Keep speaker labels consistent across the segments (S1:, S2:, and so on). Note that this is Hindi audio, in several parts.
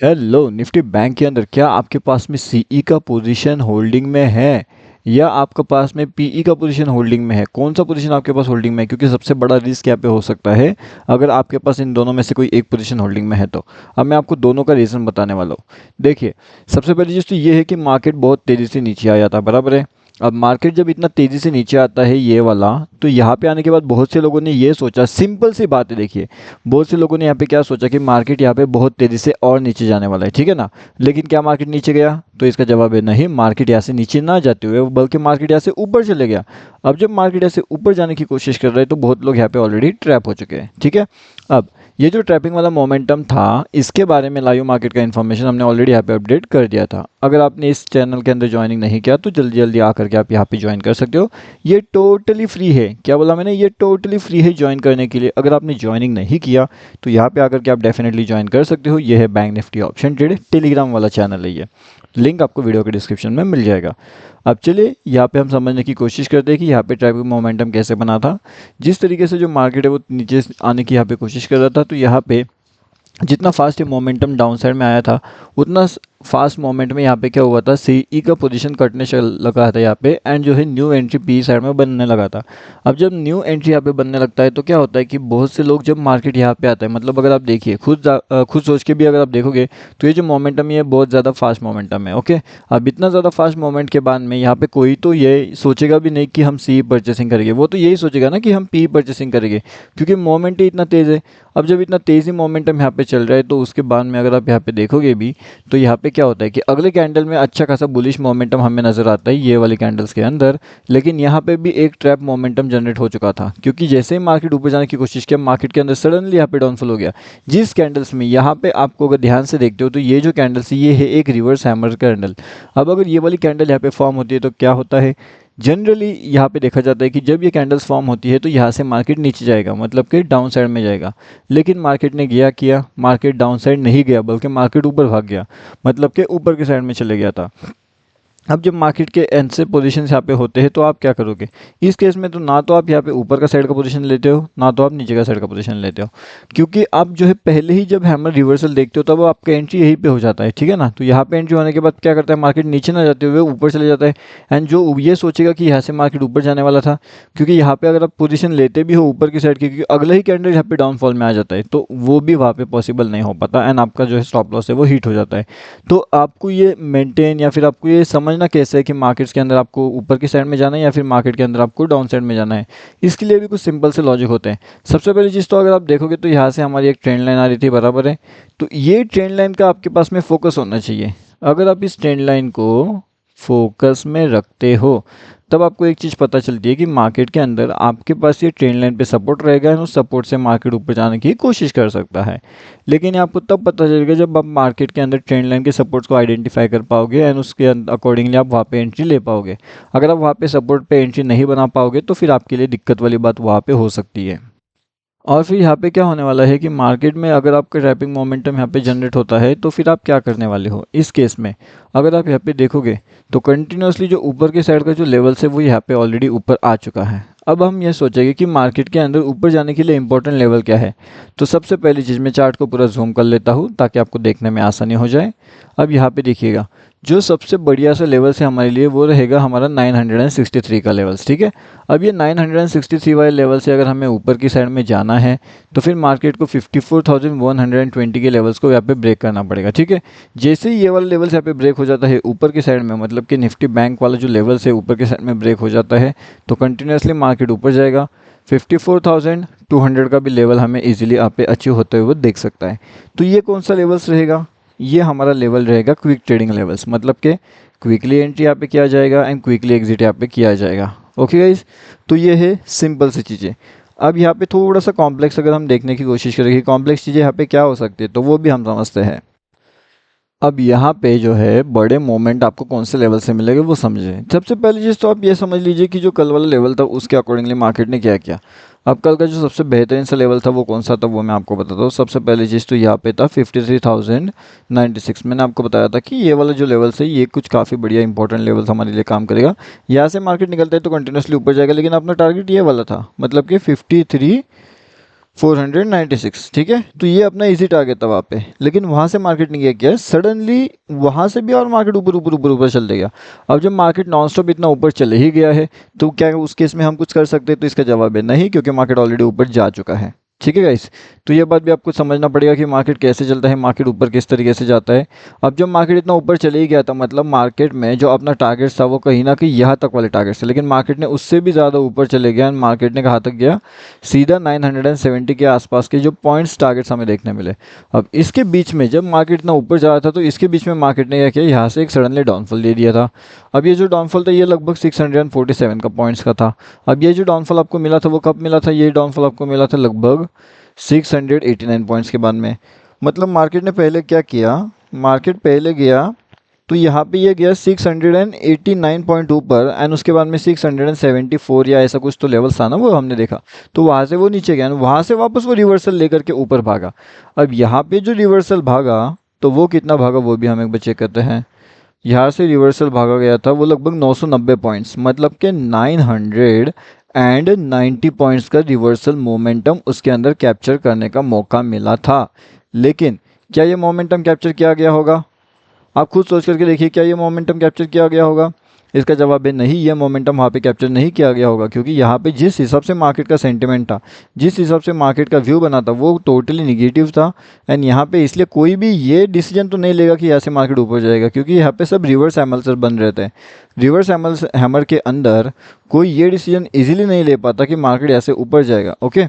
S1: हेलो निफ्टी बैंक के अंदर क्या आपके पास में सीई का पोजीशन होल्डिंग में है या आपके पास में पीई का पोजीशन होल्डिंग में है? कौन सा पोजीशन आपके पास होल्डिंग में है? क्योंकि सबसे बड़ा रिस्क यहाँ पे हो सकता है अगर आपके पास इन दोनों में से कोई एक पोजीशन होल्डिंग में है तो। अब मैं आपको दोनों का रीज़न बताने वाला हूँ। देखिए, सबसे पहली चीज़ तो ये है कि मार्केट बहुत तेज़ी से नीचे आ जाता है, बराबर है। अब मार्केट जब इतना तेज़ी से नीचे आता है ये वाला, तो यहाँ पे आने के बाद बहुत से लोगों ने ये सोचा, सिंपल सी बात है देखिए, बहुत से लोगों ने यहाँ पे क्या सोचा कि मार्केट यहाँ पे बहुत तेज़ी से और नीचे जाने वाला है, ठीक है ना। लेकिन क्या मार्केट नीचे गया? तो इसका जवाब है नहीं, मार्केट यहाँ से नीचे ना जाते हुए बल्कि मार्केट यहाँ से ऊपर चले गया। अब जब मार्केट यहाँ से ऊपर जाने की कोशिश कर रहे हैं तो बहुत लोग यहाँ पे ऑलरेडी ट्रैप हो चुके हैं, ठीक है। अब ये जो ट्रैपिंग वाला मोमेंटम था, इसके बारे में लाइव मार्केट का इन्फॉर्मेशन हमने ऑलरेडी यहाँ पे अपडेट कर दिया था। अगर आपने इस चैनल के अंदर ज्वाइनिंग नहीं किया तो जल्दी जल्दी आकर के आप यहाँ पे ज्वाइन कर सकते हो। ये टोटली फ्री है। क्या बोला मैंने? ये टोटली फ्री है ज्वाइन करने के लिए। अगर आपने ज्वाइनिंग नहीं किया तो यहाँ पे आकर के आप डेफिनेटली ज्वाइन कर सकते हो। ये है bank Nifty option trade, Telegram वाला चैनल है ये। लिंक आपको वीडियो के डिस्क्रिप्शन में मिल जाएगा। अब चलिए यहाँ पे हम समझने की कोशिश करते हैं कि यहाँ पे ट्रैपिंग मोमेंटम कैसे बना था। जिस तरीके से जो मार्केट है वो नीचे आने की यहाँ पे कोशिश कर रहा था, तो यहाँ पे जितना फास्ट ये मोमेंटम डाउन साइड में आया था, उतना फास्ट मोमेंट में यहाँ पे क्या हुआ था, सीई का पोजीशन कटने चल लगा था यहाँ पे, एंड जो है न्यू एंट्री पी साइड में बनने लगा था। अब जब न्यू एंट्री यहाँ पे बनने लगता है तो क्या होता है कि बहुत से लोग जब मार्केट यहाँ पे आता है, मतलब अगर आप देखिए खुद सोच के भी अगर आप देखोगे तो ये जो मोमेंटम ये बहुत ज़्यादा फास्ट मोमेंटम है, ओके। अब इतना ज़्यादा फास्ट मोमेंट के बाद में यहाँ पे कोई तो ये सोचेगा भी नहीं कि हम सी परचेसिंग करेंगे, वो तो यही सोचेगा ना कि हम पी परचेसिंग करेंगे, क्योंकि मोमेंट ही इतना तेज़ है। अब जब इतना तेज़ी मोमेंटम यहाँ पे चल रहा है तो उसके बाद में अगर आप यहाँ पे देखोगे भी तो यहाँ पे क्या होता है कि अगले कैंडल में अच्छा खासा बुलिश मोमेंटम हमें नज़र आता है ये वाली कैंडल्स के अंदर। लेकिन यहाँ पे भी एक ट्रैप मोमेंटम जनरेट हो चुका था, क्योंकि जैसे ही मार्केट ऊपर जाने की कोशिश किया, मार्केट के अंदर सडनली यहाँ पे डाउनफॉल हो गया। जिस कैंडल्स में यहाँ पे आपको अगर ध्यान से देखते हो तो ये जो कैंडल्स ये है एक रिवर्स हैमर कैंडल। अब अगर ये वाली कैंडल यहाँ पे फॉर्म होती है तो क्या होता है, जनरली यहाँ पे देखा जाता है कि जब ये कैंडल्स फॉर्म होती है तो यहाँ से मार्केट नीचे जाएगा, मतलब कि डाउन साइड में जाएगा। लेकिन मार्केट ने किया, मार्केट डाउन साइड नहीं गया बल्कि मार्केट ऊपर भाग गया, मतलब कि ऊपर की साइड में चले गया था। अब जब मार्केट के एंड से पोजीशन यहाँ पे होते हैं तो आप क्या करोगे इस केस में? तो ना तो आप यहाँ पे ऊपर का साइड का पोजीशन लेते हो, ना तो आप नीचे का साइड का पोजीशन लेते हो, क्योंकि आप जो है पहले ही जब हैमर रिवर्सल देखते हो तब आपका एंट्री यहीं पे हो जाता है, ठीक है ना। तो यहाँ पे एंट्री होने के बाद क्या करता है, मार्केट नीचे ना जाते हुए ऊपर चले जाता है। एंड जो ये सोचेगा कि यहाँ से मार्केट ऊपर जाने वाला था, क्योंकि यहाँ पे अगर आप पोजीशन लेते भी हो ऊपर की साइड की, क्योंकि अगला ही कैंडल यहाँ पे डाउनफॉल में आ जाता है, तो वो भी वहाँ पे पॉसिबल नहीं हो पाता एंड आपका जो है स्टॉप लॉस है वो हिट हो जाता है। तो आपको ये मेंटेन या फिर आपको ये समझना कैसे है कि मार्केट्स के अंदर आपको ऊपर की साइड में जाना है या फिर मार्केट के अंदर आपको डाउन साइड में जाना है, इसके लिए भी कुछ सिंपल से लॉजिक होते हैं। सबसे पहली चीज़ तो अगर आप देखोगे तो यहाँ से हमारी एक ट्रेंड लाइन आ रही थी, बराबर है। तो ये ट्रेंड लाइन का आपके पास में फोकस होना चाहिए। अगर आप इस ट्रेंड लाइन को फोकस में रखते हो तब आपको एक चीज़ पता चलती है कि मार्केट के अंदर आपके पास ये ट्रेंड लाइन पे सपोर्ट रहेगा और उस सपोर्ट से मार्केट ऊपर जाने की कोशिश कर सकता है। लेकिन ये आपको तब पता चलेगा जब आप मार्केट के अंदर ट्रेंड लाइन के सपोर्ट्स को आइडेंटिफाई कर पाओगे एंड उसके अकॉर्डिंगली आप वहाँ पे एंट्री ले पाओगे। अगर आप वहाँ पे सपोर्ट पे एंट्री नहीं बना पाओगे तो फिर आपके लिए दिक्कत वाली बात वहाँ पे हो सकती है। और फिर यहाँ पे क्या होने वाला है कि मार्केट में अगर आपका ट्रैपिंग मोमेंटम यहाँ पे जनरेट होता है तो फिर आप क्या करने वाले हो इस केस में? अगर आप यहाँ पे देखोगे तो कंटिन्यूसली जो ऊपर के साइड का जो लेवल्स है वो यहाँ पे ऑलरेडी ऊपर आ चुका है। अब हम ये सोचेंगे कि मार्केट के अंदर ऊपर जाने के लिए इंपॉर्टेंट लेवल क्या है। तो सबसे पहली चीज़ मैं चार्ट को पूरा जूम कर लेता हूँ ताकि आपको देखने में आसानी हो जाए। अब यहाँ पे देखिएगा जो सबसे बढ़िया सा लेवल है हमारे लिए वो रहेगा हमारा 963 का लेवल्स, ठीक है। अब ये 963 वाले लेवल से अगर हमें ऊपर की साइड में जाना है तो फिर मार्केट को 54,120 के लेवल्स को यहाँ पे ब्रेक करना पड़ेगा, ठीक है। जैसे ही ये वाला लेवल्स यहाँ पे ब्रेक हो जाता है ऊपर की साइड में, मतलब कि निफ्टी बैंक वाला जो लेवल्स है ऊपर की साइड में ब्रेक हो जाता है तो कंटिन्यूसली मार्केट ऊपर जाएगा। 54,200 का भी लेवल हमें इजीली यहाँ पे अचीव होते हुए देख सकता है। तो ये कौन सा लेवल्स रहेगा? ये हमारा लेवल रहेगा क्विक ट्रेडिंग लेवल्स, मतलब कि क्विकली एंट्री यहाँ पे किया जाएगा एंड क्विकली एग्जिट यहाँ पे किया जाएगा। ओके गाइज, तो ये है सिंपल सी चीज़ें। अब यहाँ पे थोड़ा सा कॉम्प्लेक्स अगर हम देखने की कोशिश करेंगे कॉम्प्लेक्स चीज़ें यहाँ पे क्या हो सकती है तो वो भी हम समझते हैं। अब यहाँ पे जो है बड़े मोमेंट आपको कौन से लेवल से मिलेगा वो समझें। सबसे पहली चीज़ तो आप ये समझ लीजिए कि जो कल वाला लेवल था उसके अकॉर्डिंगली मार्केट ने क्या किया। अब कल का जो सबसे बेहतरीन सा लेवल था वो कौन सा था वो मैं आपको बताता हूँ। सबसे पहली चीज़ तो यहाँ पे था 53,096। मैंने आपको बताया था कि ये वाला जो लेवल है ये कुछ काफ़ी बढ़िया इंपॉर्टेंट लेवल हमारे लिए काम करेगा। यहाँ से मार्केट निकलता है तो कंटिन्यूसली ऊपर जाएगा, लेकिन अपना टारगेट ये वाला था, मतलब कि 496, ठीक है। तो ये अपना इजी टारगेट था वहाँ पे, लेकिन वहाँ से मार्केट ने क्या किया, सडनली वहाँ से भी और मार्केट ऊपर ऊपर ऊपर ऊपर चलते गया। अब जब मार्केट नॉन स्टॉप इतना ऊपर चले ही गया है तो क्या उस केस में हम कुछ कर सकते हैं? तो इसका जवाब है नहीं, क्योंकि मार्केट ऑलरेडी ऊपर जा चुका है। ठीक है गाइस, तो ये बात भी आपको समझना पड़ेगा कि मार्केट कैसे चलता है, मार्केट ऊपर किस तरीके से जाता है। अब जब मार्केट इतना ऊपर चले ही गया था, मतलब मार्केट में जो अपना टारगेट था वो कहीं ना कहीं यहाँ तक वाले टारगेट थे, लेकिन मार्केट ने उससे भी ज़्यादा ऊपर चले गया। मार्केट ने कहाँ तक गया, सीधा 970 के आसपास के जो पॉइंट्स टारगेट्स हमें देखने मिले। अब इसके बीच में जब मार्केट इतना ऊपर जा रहा था तो इसके बीच में मार्केट ने क्या किया, यहाँ से एक सडनली डाउनफॉल दे दिया था। अब ये जो डाउनफॉल था ये लगभग 647 का पॉइंट्स का था। अब ये जो डाउनफॉल आपको मिला था वो कब मिला था, ये डाउनफॉल आपको मिला था लगभग 689 पॉइंट्स के बाद में। मतलब मार्केट ने पहले क्या किया, मार्केट पहले गया तो यहाँ पे ये गया 689 पॉइंट ऊपर, एंड उसके बाद में 674 या ऐसा कुछ तो लेवल था ना वो हमने देखा। तो वहाँ से वो नीचे गया, वहाँ से वापस वो रिवर्सल लेकर के ऊपर भागा। अब यहाँ पे जो रिवर्सल भागा तो वो कितना भागा वो भी हम एक बार चेक करते हैं। यहाँ से रिवर्सल भागा गया था वो लगभग 990 पॉइंट्स, मतलब कि 990 पॉइंट्स का रिवर्सल मोमेंटम उसके अंदर कैप्चर करने का मौका मिला था। लेकिन क्या ये मोमेंटम कैप्चर किया गया होगा? आप खुद सोच करके देखिए, क्या ये मोमेंटम कैप्चर किया गया होगा? इसका जवाब है नहीं, ये मोमेंटम वहाँ पे कैप्चर नहीं किया गया होगा, क्योंकि यहाँ पे जिस हिसाब से मार्केट का सेंटिमेंट था, जिस हिसाब से मार्केट का व्यू बना था वो टोटली निगेटिव था। एंड यहाँ पे इसलिए कोई भी ये डिसीजन तो नहीं लेगा कि यहाँ से मार्केट ऊपर जाएगा, क्योंकि यहाँ पे सब रिवर्स हैमर्स बन रहे थे। रिवर्स हैमर के अंदर कोई ये डिसीजन ईजिली नहीं ले पाता कि मार्केट ऐसे ऊपर जाएगा। ओके,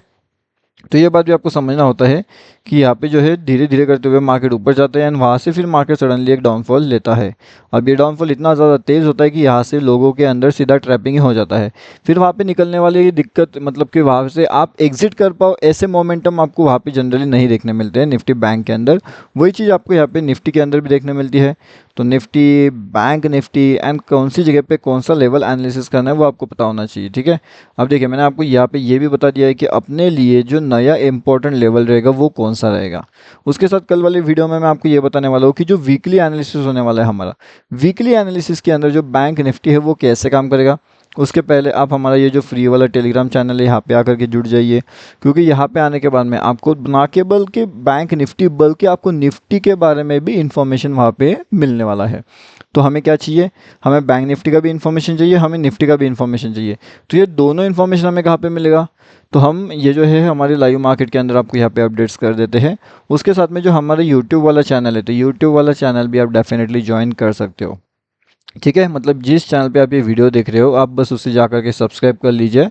S1: तो ये बात भी आपको समझना होता है कि यहाँ पे जो है धीरे धीरे करते हुए मार्केट ऊपर जाता है एंड वहाँ से फिर मार्केट सडनली एक डाउनफॉल लेता है। अब ये डाउनफॉल इतना ज़्यादा तेज़ होता है कि यहाँ से लोगों के अंदर सीधा ट्रैपिंग ही हो जाता है। फिर वहाँ पे निकलने वाली ये दिक्कत, मतलब कि वहाँ से आप एग्जिट कर पाओ, ऐसे मोमेंटम आपको वहाँ पे जनरली नहीं देखने मिलते हैं निफ्टी बैंक के अंदर। वही चीज़ आपको यहाँ पे निफ्टी के अंदर भी देखने मिलती है। तो निफ्टी, बैंक निफ्टी एंड कौन सी जगह पे कौन सा लेवल एनालिसिस करना है वो आपको पता होना चाहिए। ठीक है, अब देखिए मैंने आपको यहाँ पे ये भी बता दिया है कि अपने लिए जो नया इंपॉर्टेंट लेवल रहेगा वो कौन सा रहेगा। उसके साथ कल वाले वीडियो में मैं आपको ये बताने वाला हूँ कि जो वीकली एनालिसिस होने वाला है हमारा, वीकली एनालिसिस के अंदर जो बैंक निफ्टी है वो कैसे काम करेगा। उसके पहले आप हमारा ये जो फ्री वाला टेलीग्राम चैनल है यहाँ पे आकर के जुड़ जाइए, क्योंकि यहाँ पे आने के बाद में आपको ना केवल के बैंक निफ्टी बल्कि आपको निफ्टी के बारे में भी इंफॉर्मेशन वहाँ पे मिलने वाला है। तो हमें क्या चाहिए, हमें बैंक निफ्टी का भी इंफॉर्मेशन चाहिए, हमें निफ्टी का भी इंफॉर्मेशन चाहिए। तो ये दोनों इन्फॉर्मेशन हमें कहाँ पे मिलेगा, तो हम ये जो है हमारे लाइव मार्केट के अंदर आपको यहाँ पे अपडेट्स कर देते हैं। उसके साथ में जो हमारा यूट्यूब वाला चैनल है, तो यूट्यूब वाला चैनल भी आप डेफिनेटली ज्वाइन कर सकते हो। ठीक है, मतलब जिस चैनल पे आप ये वीडियो देख रहे हो आप बस उसे जा कर के सब्सक्राइब कर लीजिए।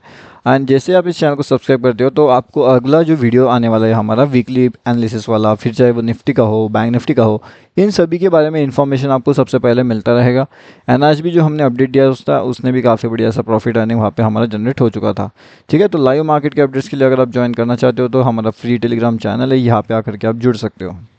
S1: एंड जैसे आप इस चैनल को सब्सक्राइब करते हो तो आपको अगला जो वीडियो आने वाला है हमारा वीकली एनालिसिस वाला, फिर चाहे वो निफ्टी का हो, बैंक निफ्टी का हो, इन सभी के बारे में इन्फॉर्मेशन आपको सबसे पहले मिलता रहेगा। एंड आज भी जो हमने अपडेट दिया उसने भी काफ़ी बढ़िया सा प्रॉफिट अर्निंग वहाँ पे हमारा जनरेट हो चुका था। ठीक है, तो लाइव मार्केट के अपडेट्स के लिए अगर आप ज्वाइन करना चाहते हो तो हमारा फ्री टेलीग्राम चैनल है, यहाँ पे आकर के आप जुड़ सकते हो।